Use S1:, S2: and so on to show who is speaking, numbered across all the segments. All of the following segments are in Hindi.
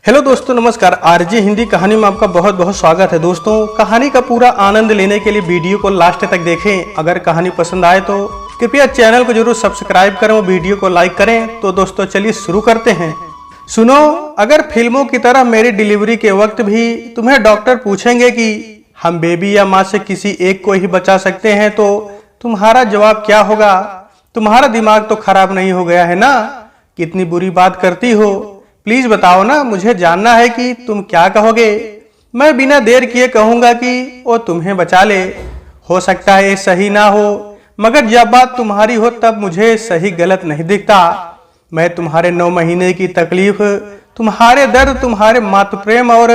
S1: हेलो दोस्तों, नमस्कार। आरजे हिंदी कहानी में आपका बहुत बहुत स्वागत है। दोस्तों, कहानी का पूरा आनंद लेने के लिए वीडियो को लास्ट तक देखें। अगर कहानी पसंद आए तो कृपया चैनल को जरूर सब्सक्राइब करें और वीडियो को लाइक करें। तो दोस्तों चलिए शुरू करते हैं। सुनो, अगर फिल्मों की तरह मेरी डिलीवरी के वक्त भी तुम्हें डॉक्टर पूछेंगे कि हम बेबी या माँ से किसी एक को ही बचा सकते हैं तो तुम्हारा जवाब क्या होगा? तुम्हारा दिमाग तो खराब नहीं हो गया है ना? कितनी बुरी बात करती हो। प्लीज बताओ ना, मुझे जानना है कि तुम क्या कहोगे। मैं बिना देर किए कहूंगा कि वो तुम्हें बचा ले। हो सकता है ये सही ना हो, मगर जब बात तुम्हारी हो तब मुझे सही गलत नहीं दिखता। मैं तुम्हारे 9 महीने की तकलीफ, तुम्हारे दर्द, तुम्हारे मातृ प्रेम और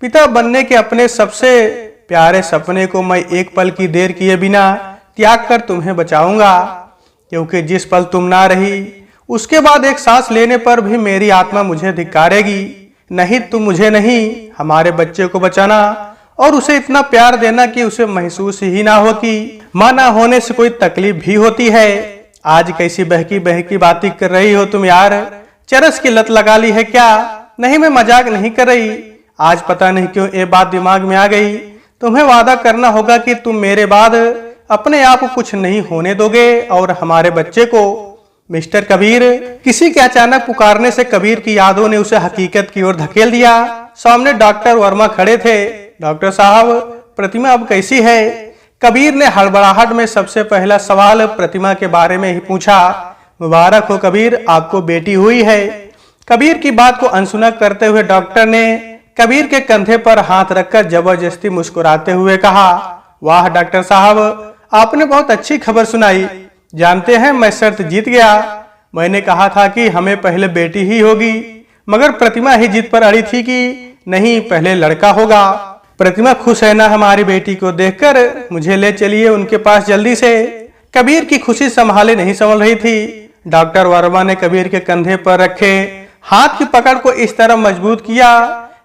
S1: पिता बनने के अपने सबसे प्यारे सपने को मैं एक पल की देर किए बिना त्याग कर तुम्हें बचाऊंगा। क्योंकि जिस पल तुम ना रही उसके बाद एक सांस लेने पर भी मेरी आत्मा मुझे धिक्कारेगी। नहीं, तुम मुझे नहीं, हमारे बच्चे को बचाना और उसे इतना प्यार देना कि उसे महसूस ही ना हो कि मां ना होने से कोई तकलीफ भी होती है। आज कैसी बहकी बहकी बातें कर रही हो तुम यार? चरस की लत लगा ली है क्या? नहीं, मैं मजाक नहीं कर रही। आज पता नहीं क्यों ये बात दिमाग में आ गई। तुम्हें वादा करना होगा कि तुम मेरे बाद अपने आप को कुछ नहीं होने दोगे और हमारे बच्चे को। मिस्टर कबीर। किसी के अचानक पुकारने से कबीर की यादों ने उसे हकीकत की ओर धकेल दिया। सामने डॉक्टर वर्मा खड़े थे। डॉक्टर साहब, प्रतिमा अब कैसी है? कबीर ने हड़बड़ाहट में सबसे पहला सवाल प्रतिमा के बारे में ही पूछा। मुबारक हो कबीर, आपको बेटी हुई है। कबीर की बात को अनसुना करते हुए डॉक्टर ने कबीर के कंधे पर हाथ रखकर जबरदस्ती मुस्कुराते हुए कहा, वाह डॉक्टर साहब, आपने बहुत अच्छी खबर सुनाई। जानते हैं, मैं शर्त जीत गया। मैंने कहा था कि हमें पहले बेटी ही होगी, मगर प्रतिमा ही जिद पर अड़ी थी कि नहीं, पहले लड़का होगा। प्रतिमा खुश है ना हमारी बेटी को देखकर? मुझे ले चलिए उनके पास जल्दी से। कबीर की खुशी संभाले नहीं संभल रही थी। डॉक्टर वर्मा ने कबीर के कंधे पर रखे हाथ की पकड़ को इस तरह मजबूत किया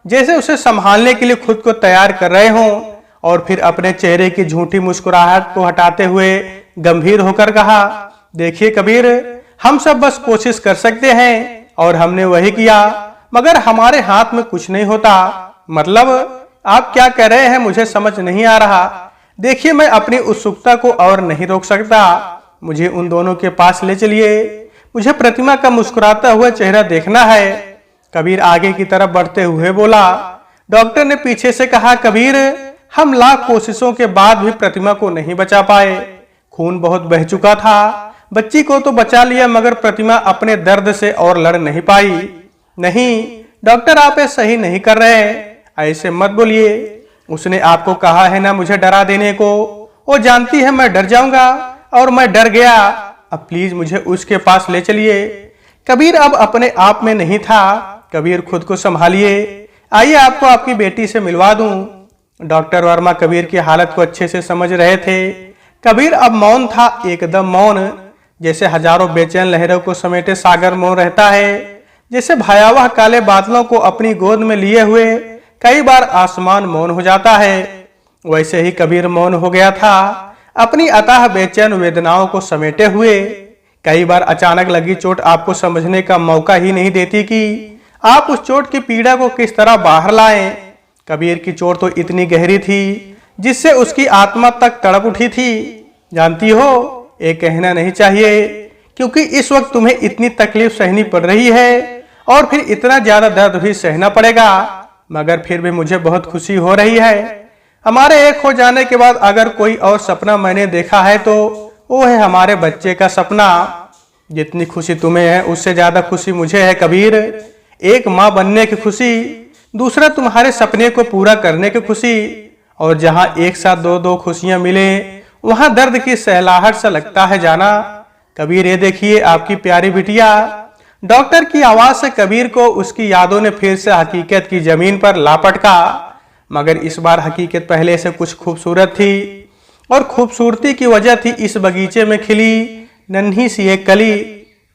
S1: जैसे उसे संभालने के लिए खुद को तैयार कर रहे हों, और फिर अपने चेहरे की झूठी मुस्कुराहट को हटाते हुए गंभीर होकर कहा, देखिए कबीर, हम सब बस कोशिश कर सकते हैं और हमने वही किया, मगर हमारे हाथ में कुछ नहीं होता। मतलब आप क्या कह रहे हैं? मुझे समझ नहीं आ रहा। देखिए, मैं अपनी उत्सुकता को और नहीं रोक सकता। मुझे उन दोनों के पास ले चलिए। मुझे प्रतिमा का मुस्कुराता हुआ चेहरा देखना है। कबीर आगे की तरफ बढ़ते हुए बोला। डॉक्टर ने पीछे से कहा, कबीर, हम लाख कोशिशों के बाद भी प्रतिमा को नहीं बचा पाए। खून बहुत बह चुका था। बच्ची को तो बचा लिया, मगर प्रतिमा अपने दर्द से और लड़ नहीं पाई। नहीं डॉक्टर, आप ये सही नहीं कर रहे हैं। ऐसे मत बोलिए। उसने आपको कहा है ना मुझे डरा देने को। वो जानती है मैं डर जाऊंगा और मैं डर गया। अब प्लीज मुझे उसके पास ले चलिए। कबीर अब अपने आप में नहीं था। कबीर, खुद को संभालिए। आइए आपको आपकी बेटी से मिलवा दूं। डॉक्टर वर्मा कबीर की हालत को अच्छे से समझ रहे थे। कबीर अब मौन था, एकदम मौन, जैसे हजारों बेचैन लहरों को समेटे सागर मौन रहता है। जैसे भयावह काले बादलों को अपनी गोद में लिए हुए कई बार आसमान मौन हो जाता है, वैसे ही कबीर मौन हो गया था, अपनी अथाह बेचैन वेदनाओं को समेटे हुए। कई बार अचानक लगी चोट आपको समझने का मौका ही नहीं देती कि आप उस चोट की पीड़ा को किस तरह बाहर लाएं। कबीर की चोट तो इतनी गहरी थी जिससे उसकी आत्मा तक तड़प उठी थी। जानती हो, ये कहना नहीं चाहिए क्योंकि इस वक्त तुम्हें इतनी तकलीफ सहनी पड़ रही है और फिर इतना ज्यादा दर्द भी सहना पड़ेगा, मगर फिर भी मुझे बहुत खुशी हो रही है। हमारे एक हो जाने के बाद अगर कोई और सपना मैंने देखा है तो वो है हमारे बच्चे का सपना। जितनी खुशी तुम्हें है उससे ज्यादा खुशी मुझे है कबीर। एक माँ बनने की खुशी, दूसरा तुम्हारे सपने को पूरा करने की खुशी। और जहां एक साथ दो खुशियां मिले वहां दर्द की सहलाहट सा लगता है जाना। कबीर, ये देखिए आपकी प्यारी बिटिया। डॉक्टर की आवाज से कबीर को उसकी यादों ने फिर से हकीकत की जमीन पर लापटका, मगर इस बार हकीकत पहले से कुछ खूबसूरत थी, और खूबसूरती की वजह थी इस बगीचे में खिली नन्ही सी एक कली।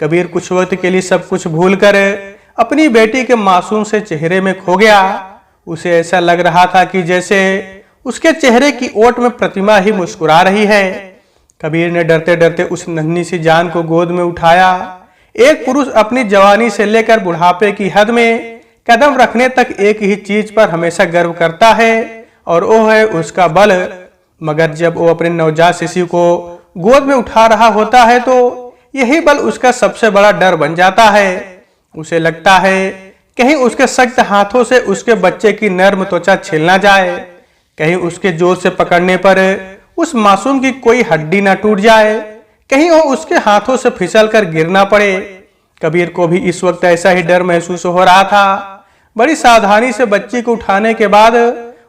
S1: कबीर कुछ वक्त के लिए सब कुछ भूलकर अपनी बेटी के मासूम से चेहरे में खो गया। उसे ऐसा लग रहा था कि जैसे उसके चेहरे की ओट में प्रतिमा ही मुस्कुरा रही है। कबीर ने डरते डरते उस नन्ही सी जान को गोद में उठाया। एक पुरुष अपनी जवानी से लेकर बुढ़ापे की हद में कदम रखने तक एक ही चीज पर हमेशा गर्व करता है और वो है उसका बल। मगर जब वो अपने नवजात शिशु को गोद में उठा रहा होता है तो यही बल उसका सबसे बड़ा डर बन जाता है। उसे लगता है कहीं उसके सख्त हाथों से उसके बच्चे की नर्म त्वचा छिल ना जाए, कहीं उसके जोर से पकड़ने पर उस मासूम की कोई हड्डी ना टूट जाए, कहीं वो उसके हाथों से फिसल कर गिर ना पड़े। कबीर को भी इस वक्त ऐसा ही डर महसूस हो रहा था। बड़ी सावधानी से बच्ची को उठाने के बाद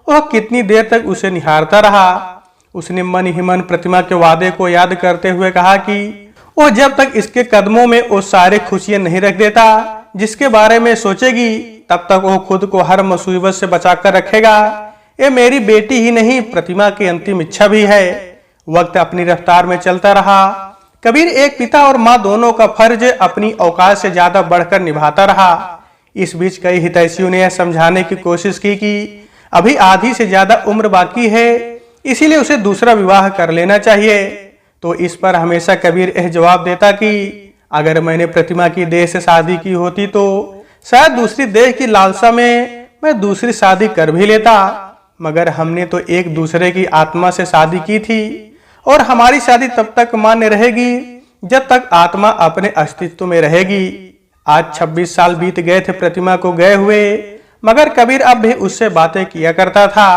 S1: वह कितनी देर तक उसे निहारता रहा। उसने मन ही मन प्रतिमा के वादे को याद करते हुए कहा कि वह जब तक इसके कदमों में वो सारे खुशियां नहीं रख देता जिसके बारे में सोचेगी, तब तक वो खुद को हर मुसीबत से बचाकर रखेगा। ये मेरी बेटी ही नहीं, प्रतिमा की अंतिम इच्छा भी है। वक्त अपनी रफ्तार में चलता रहा। कबीर एक पिता और माँ दोनों का फर्ज अपनी औकात से ज्यादा बढ़कर निभाता रहा। इस बीच कई हितैषियों ने यह समझाने की कोशिश की कि अभी आधी से ज्यादा उम्र बाकी है, इसीलिए उसे दूसरा विवाह कर लेना चाहिए। तो इस पर हमेशा कबीर यह जवाब देता कि अगर मैंने प्रतिमा की देह से शादी की होती तो शायद दूसरी देह की लालसा में मैं दूसरी शादी कर भी लेता, मगर हमने तो एक दूसरे की आत्मा से शादी की थी और हमारी शादी तब तक मान्य रहेगी जब तक आत्मा अपने अस्तित्व में रहेगी। आज 26 साल बीत गए थे प्रतिमा को गए हुए, मगर कबीर अब भी उससे बातें किया करता था।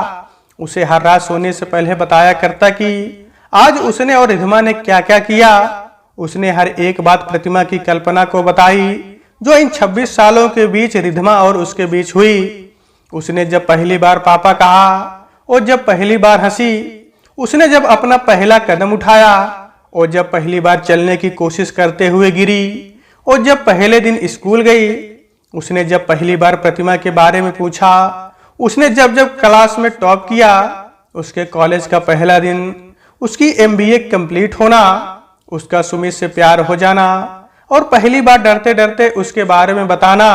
S1: उसे हर रात सोने से पहले बताया करता कि आज उसने और रिधमा ने क्या क्या किया। उसने हर एक बात प्रतिमा की कल्पना को बताई जो इन 26 सालों के बीच रिधमा और उसके बीच हुई। उसने जब पहली बार पापा कहा और जब पहली बार हंसी, उसने जब अपना पहला कदम उठाया और जब पहली बार चलने की कोशिश करते हुए गिरी और जब पहले दिन स्कूल गई। उसने जब पहली बार प्रतिमा के बारे में पूछा, उसने जब जब क्लास में टॉप किया, उसके कॉलेज का पहला दिन, उसकी MBA कंप्लीट होना, उसका सुमित से प्यार हो जाना और पहली बार डरते डरते उसके बारे में बताना,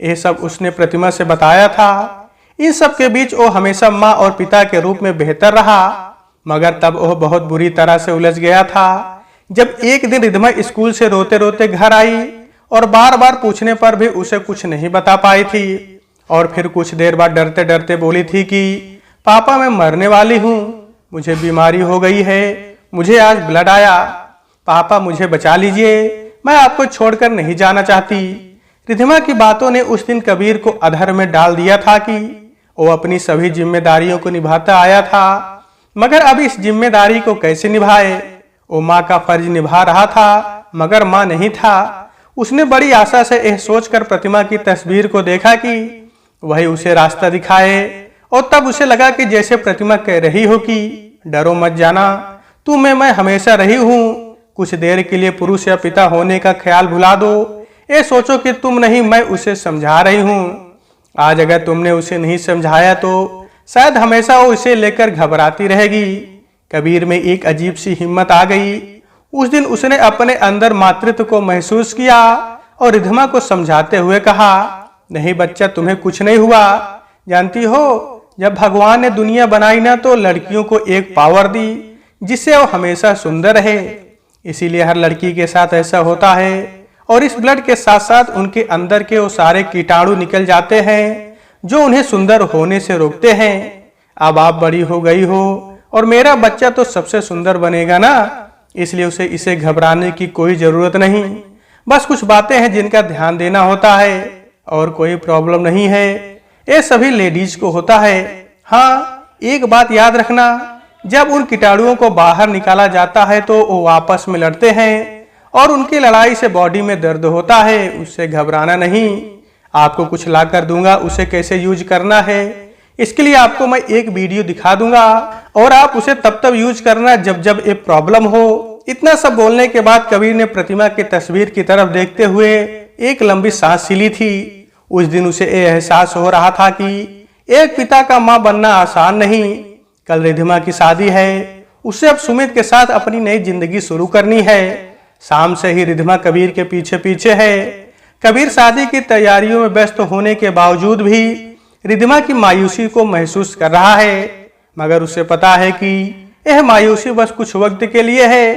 S1: यह सब उसने प्रतिमा से बताया था। इन सब के बीच वो हमेशा माँ और पिता के रूप में बेहतर रहा, मगर तब वह बहुत बुरी तरह से उलझ गया था जब एक दिन रिधमा स्कूल से रोते रोते घर आई और बार बार पूछने पर भी उसे कुछ नहीं बता पाई थी। और फिर कुछ देर बाद डरते डरते बोली थी कि पापा मैं मरने वाली हूँ, मुझे बीमारी हो गई है, मुझे आज ब्लड आया, पापा मुझे बचा लीजिए, मैं आपको छोड़कर नहीं जाना चाहती। रिधमा की बातों ने उस दिन कबीर को अधर में डाल दिया था कि वो अपनी सभी जिम्मेदारियों को निभाता आया था, मगर अब इस जिम्मेदारी को कैसे निभाए। वो माँ का फर्ज निभा रहा था मगर माँ नहीं था। उसने बड़ी आशा से यह सोचकर प्रतिमा की तस्वीर को देखा कि वही उसे रास्ता दिखाए, और तब उसे लगा कि जैसे प्रतिमा कह रही हो कि डरो मत जाना, तुम में मैं हमेशा रही हूँ, कुछ देर के लिए पुरुष या पिता होने का ख्याल भुला दो, ये सोचो कि तुम नहीं मैं उसे समझा रही हूँ। आज अगर तुमने उसे नहीं समझाया तो शायद हमेशा वो इसे लेकर घबराती रहेगी। कबीर में एक अजीब सी हिम्मत आ गई। उस दिन उसने अपने अंदर मातृत्व को महसूस किया और रिधमा को समझाते हुए कहा, नहीं बच्चा तुम्हें कुछ नहीं हुआ, जानती हो जब भगवान ने दुनिया बनाई ना तो लड़कियों को एक पावर दी जिससे वो हमेशा सुंदर रहे, इसीलिए हर लड़की के साथ ऐसा होता है और इस ब्लड के साथ साथ उनके अंदर के वो सारे कीटाणु निकल जाते हैं जो उन्हें सुंदर होने से रोकते हैं। अब आप बड़ी हो गई हो और मेरा बच्चा तो सबसे सुंदर बनेगा ना, इसलिए उसे इसे घबराने की कोई जरूरत नहीं। बस कुछ बातें हैं जिनका ध्यान देना होता है और कोई प्रॉब्लम नहीं है, ये सभी लेडीज को होता है। हाँ एक बात याद रखना, जब उन कीटाणुओं को बाहर निकाला जाता है तो वो आपस में लड़ते हैं और उनकी लड़ाई से बॉडी में दर्द होता है, उससे घबराना नहीं। आपको कुछ ला कर दूंगा, उसे कैसे यूज करना है इसके लिए आपको मैं एक वीडियो दिखा दूंगा और आप उसे तब तक यूज करना जब जब ये प्रॉब्लम हो। इतना सब बोलने के बाद कबीर ने प्रतिमा की तस्वीर की तरफ देखते हुए एक लंबी सांस ली थी। उस दिन उसे यह एहसास हो रहा था कि एक पिता का मां बनना आसान नहीं। कल रिधमा की शादी है, उसे अब सुमित के साथ अपनी नई जिंदगी शुरू करनी है। शाम से ही रिधमा कबीर के पीछे पीछे है। कबीर शादी की तैयारियों में व्यस्त होने के बावजूद भी रिधमा की मायूसी को महसूस कर रहा है, मगर उसे पता है कि यह मायूसी बस कुछ वक्त के लिए है,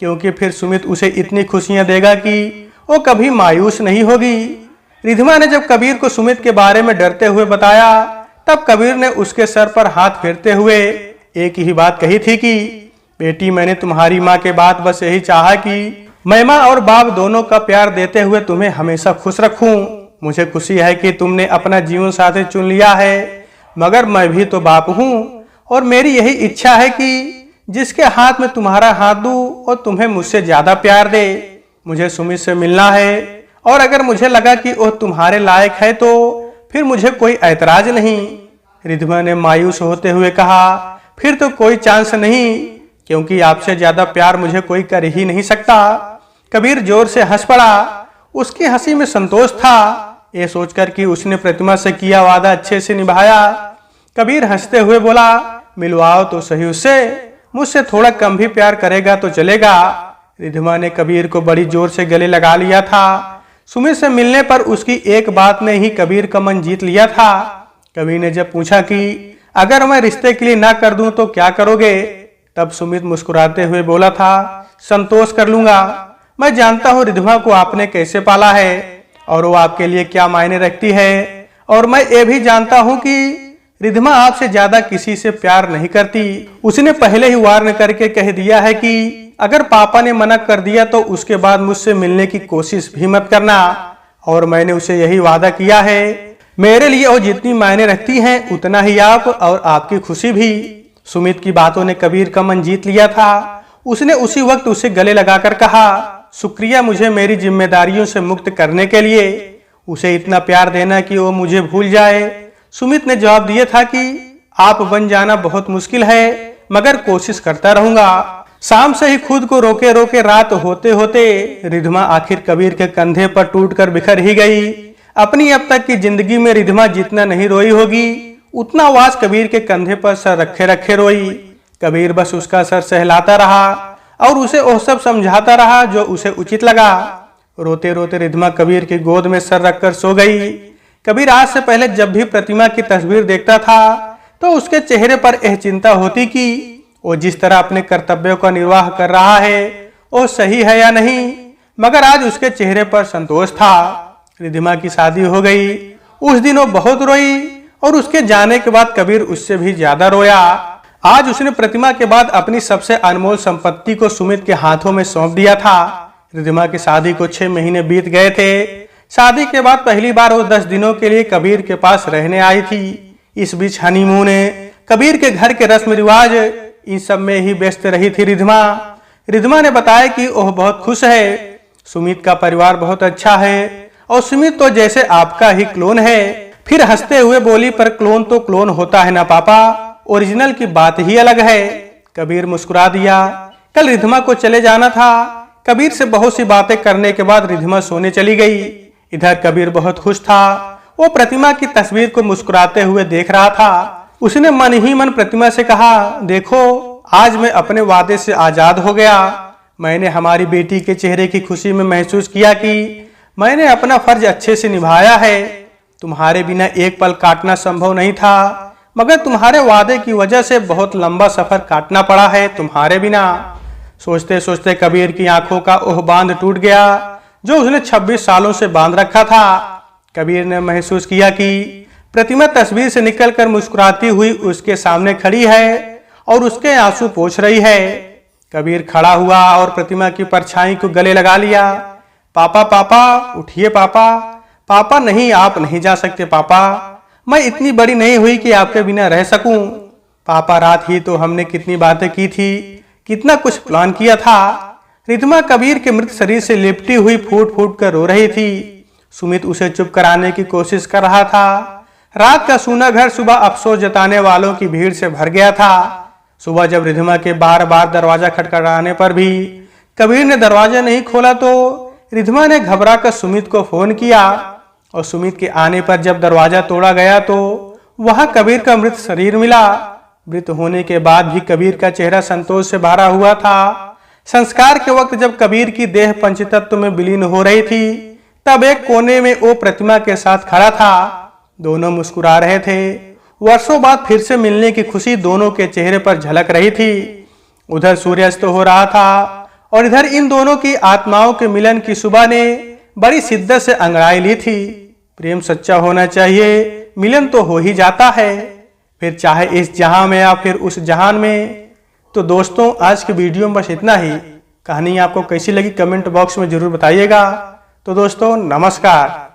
S1: क्योंकि फिर सुमित उसे इतनी खुशियां देगा कि वो कभी मायूस नहीं होगी। रिधिमा ने जब कबीर को सुमित के बारे में डरते हुए बताया, तब कबीर ने उसके सर पर हाथ फेरते हुए एक ही बात कही थी कि बेटी, मैंने तुम्हारी माँ के बाद बस यही चाहा कि मैं माँ और बाप दोनों का प्यार देते हुए तुम्हें हमेशा खुश रखूं। मुझे खुशी है कि तुमने अपना जीवन साथी चुन लिया है, मगर मैं भी तो बाप हूँ और मेरी यही इच्छा है कि जिसके हाथ में तुम्हारा हाथ दूं और तुम्हें मुझसे ज्यादा प्यार दे। मुझे सुमित से मिलना है और अगर मुझे लगा कि वह तुम्हारे लायक है तो फिर मुझे कोई ऐतराज नहीं। रिधिमा ने मायूस होते हुए कहा, फिर तो कोई चांस नहीं, क्योंकि आपसे ज्यादा प्यार मुझे कोई कर ही नहीं सकता। कबीर जोर से हंस पड़ा। उसकी हंसी में संतोष था, ये सोचकर कि उसने प्रतिमा से किया वादा अच्छे से निभाया। कबीर हंसते हुए बोला, मिलवाओ तो सही उससे, मुझसे थोड़ा कम भी प्यार करेगा तो चलेगा। रिधिमा ने कबीर को बड़ी जोर से गले लगा लिया था। सुमित से मिलने पर उसकी एक बात ने ही कबीर का मन जीत लिया था। कबीर ने जब पूछा कि अगर मैं रिश्ते के लिए ना कर दूं तो क्या करोगे, तब सुमित मुस्कुराते हुए बोला था, संतोष कर लूंगा। मैं जानता हूँ रिधिमा को आपने कैसे पाला है और वो आपके लिए क्या मायने रखती है, और मैं ये भी जानता हूँ कि रिधिमा आपसे ज्यादा किसी से प्यार नहीं करती। उसने पहले ही वार्न करके कह दिया है कि अगर पापा ने मना कर दिया तो उसके बाद मुझसे मिलने की कोशिश भी मत करना, और मैंने उसे यही वादा किया है। मेरे लिए वो जितनी मायने रखती हैं उतना ही आप और आपकी खुशी भी। सुमित की बातों ने कबीर का मन जीत लिया था। उसने उसी वक्त उसे गले लगाकर कहा, शुक्रिया मुझे मेरी जिम्मेदारियों से मुक्त करने के लिए, उसे इतना प्यार देना कि वो मुझे भूल जाए। सुमित ने जवाब दिया था कि आप बन जाना बहुत मुश्किल है, मगर कोशिश करता रहूंगा। शाम से ही खुद को रोके रोके रात होते होते रिधिमा आखिर कबीर के कंधे पर टूटकर बिखर ही गई। अपनी अब तक की जिंदगी में रिधिमा जितना नहीं रोई होगी उतना आवाज कबीर के कंधे पर सर रखे रखे रोई। कबीर बस उसका सर सहलाता रहा और उसे वो सब समझाता रहा जो उसे उचित लगा। रोते रोते रिधिमा कबीर की गोद में सर रखकर सो गई। कबीर आज से पहले जब भी प्रतिमा की तस्वीर देखता था तो उसके चेहरे पर यह चिंता होती कि वो जिस तरह अपने कर्तव्यों का निर्वाह कर रहा है वो सही है या नहीं, मगर आज उसके चेहरे पर संतोष था। रिधिमा की शादी हो गई। उस दिन वो बहुत रोई और उसके जाने के बाद कबीर उससे भी ज्यादा रोया। आज उसने प्रतिमा के बाद अपनी सबसे अनमोल संपत्ति को सुमित के हाथों में सौंप दिया था। रिधिमा की शादी को 6 महीने बीत गए थे। शादी के बाद पहली बार वो 10 दिनों के लिए कबीर के पास रहने आई थी। इस बीच हनीमून, कबीर के घर के रस्म रिवाज, इन सब में ही व्यस्त रही थी रिधिमा। रिधिमा ने बताया कि वह बहुत खुश है, सुमित का परिवार बहुत अच्छा है और सुमित तो जैसे आपका ही क्लोन है। फिर हंसते हुए बोली, पर क्लोन तो क्लोन होता है ना पापा, ओरिजिनल की बात ही अलग है। कबीर मुस्कुरा दिया। कल रिधिमा को चले जाना था। कबीर से बहुत सी बातें करने के बाद रिधिमा सोने चली गई। इधर कबीर बहुत खुश था। वो प्रतिमा की तस्वीर को मुस्कुराते हुए देख रहा था। उसने मन ही मन प्रतिमा से कहा, देखो आज मैं अपने वादे से आजाद हो गया। मैंने हमारी बेटी के चेहरे की खुशी में महसूस किया कि मैंने अपना फर्ज अच्छे से निभाया है। तुम्हारे बिना एक पल काटना संभव नहीं था, मगर तुम्हारे वादे की वजह से बहुत लंबा सफर काटना पड़ा है तुम्हारे बिना। सोचते सोचते कबीर की आंखों का ओह बांध टूट गया जो उसने 26 सालों से बांध रखा था। कबीर ने महसूस किया कि प्रतिमा तस्वीर से निकलकर मुस्कुराती हुई उसके सामने खड़ी है और उसके आंसू पोंछ रही है। कबीर खड़ा हुआ और प्रतिमा की परछाई को गले लगा लिया। पापा पापा उठिए पापा। पापा नहीं, आप नहीं जा सकते पापा। मैं इतनी बड़ी नहीं हुई कि आपके बिना रह सकूं। पापा रात ही तो हमने कितनी बातें की थी, कितना कुछ प्लान किया था। रिधिमा कबीर के मृत शरीर से लिपटी हुई फूट फूट कर रो रही थी। सुमित उसे चुप कराने की कोशिश कर रहा था। रात का सूना घर सुबह अफसोस जताने वालों की भीड़ से भर गया था। सुबह जब रिधिमा के बार बार दरवाजा खटखटाने पर भी कबीर ने दरवाजा नहीं खोला तो रिधिमा ने घबराकर सुमित को फोन किया, और सुमित के आने पर जब दरवाजा तोड़ा गया तो वहां कबीर का मृत शरीर मिला। मृत होने के बाद भी कबीर का चेहरा संतोष से भरा हुआ था। संस्कार के वक्त जब कबीर की देह पंचतत्व में विलीन हो रही थी तब एक कोने में वो प्रतिमा के साथ खड़ा था। दोनों मुस्कुरा रहे थे। वर्षों बाद फिर से मिलने की खुशी दोनों के चेहरे पर झलक रही थी। उधर सूर्यास्त हो रहा था और इधर इन दोनों की आत्माओं के मिलन की सुबह ने बड़ी शिद्दत से अंगड़ाई ली थी। प्रेम सच्चा होना चाहिए, मिलन तो हो ही जाता है, फिर चाहे इस जहां में या फिर उस जहान में। तो दोस्तों आज की वीडियो में बस इतना ही। कहानी आपको कैसी लगी कमेंट बॉक्स में जरूर बताइएगा। तो दोस्तों नमस्कार।